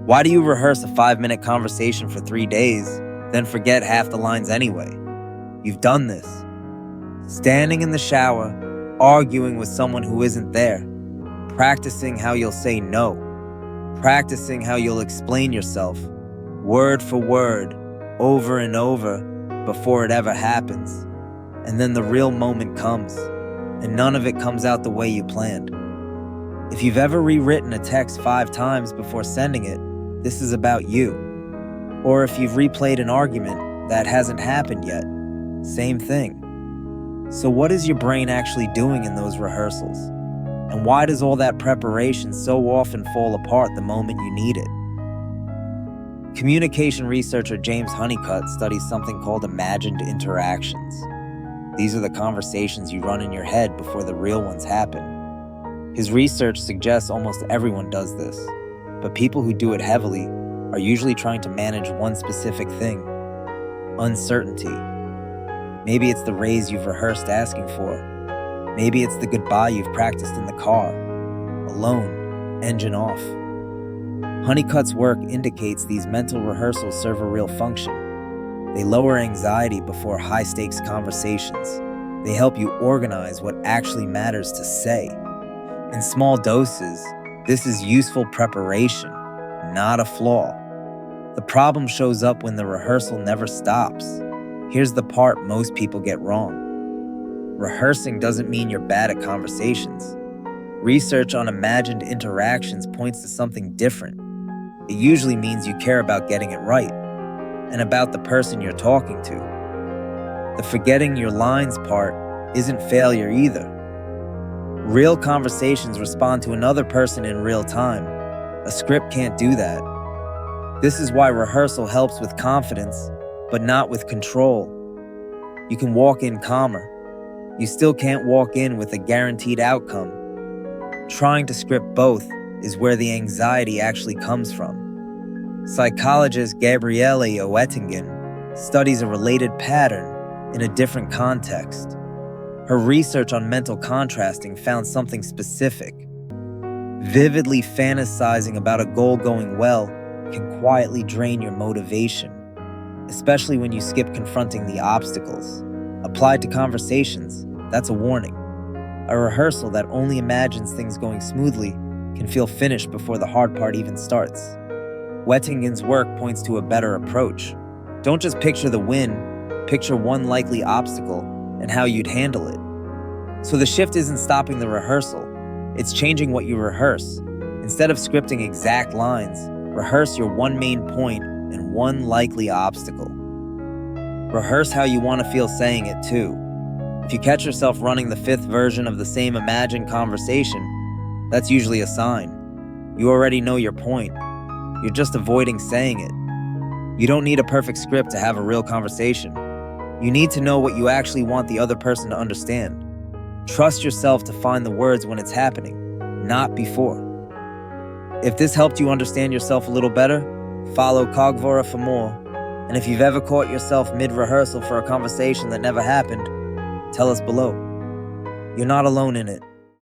Why do you rehearse a 5-minute conversation for 3 days, then forget half the lines anyway? You've done this. Standing in the shower, arguing with someone who isn't there, practicing how you'll say no, practicing how you'll explain yourself, word for word, over and over, before it ever happens. And then the real moment comes, and none of it comes out the way you planned. If you've ever rewritten a text 5 times before sending it, this is about you. Or if you've replayed an argument that hasn't happened yet, same thing. So what is your brain actually doing in those rehearsals? And why does all that preparation so often fall apart the moment you need it? Communication researcher James Honeycutt studies something called imagined interactions. These are the conversations you run in your head before the real ones happen. His research suggests almost everyone does this, but people who do it heavily are usually trying to manage one specific thing: uncertainty. Maybe it's the raise you've rehearsed asking for. Maybe it's the goodbye you've practiced in the car, alone, engine off. Honeycutt's work indicates these mental rehearsals serve a real function. They lower anxiety before high-stakes conversations. They help you organize what actually matters to say. In small doses, this is useful preparation, not a flaw. The problem shows up when the rehearsal never stops. Here's the part most people get wrong. Rehearsing doesn't mean you're bad at conversations. Research on imagined interactions points to something different. It usually means you care about getting it right, and about the person you're talking to. The forgetting your lines part isn't failure either. Real conversations respond to another person in real time. A script can't do that. This is why rehearsal helps with confidence, but not with control. You can walk in calmer. You still can't walk in with a guaranteed outcome. Trying to script both is where the anxiety actually comes from. Psychologist Gabriele Oettingen studies a related pattern in a different context. Her research on mental contrasting found something specific. Vividly fantasizing about a goal going well can quietly drain your motivation, especially when you skip confronting the obstacles. Applied to conversations, that's a warning. A rehearsal that only imagines things going smoothly can feel finished before the hard part even starts. Wettingen's work points to a better approach. Don't just picture the win, picture one likely obstacle and how you'd handle it. So the shift isn't stopping the rehearsal, it's changing what you rehearse. Instead of scripting exact lines, rehearse your one main point and one likely obstacle. Rehearse how you want to feel saying it too. If you catch yourself running the 5th version of the same imagined conversation, that's usually a sign. You already know your point. You're just avoiding saying it. You don't need a perfect script to have a real conversation. You need to know what you actually want the other person to understand. Trust yourself to find the words when it's happening, not before. If this helped you understand yourself a little better, follow Cogvora for more. And if you've ever caught yourself mid-rehearsal for a conversation that never happened, tell us below. You're not alone in it.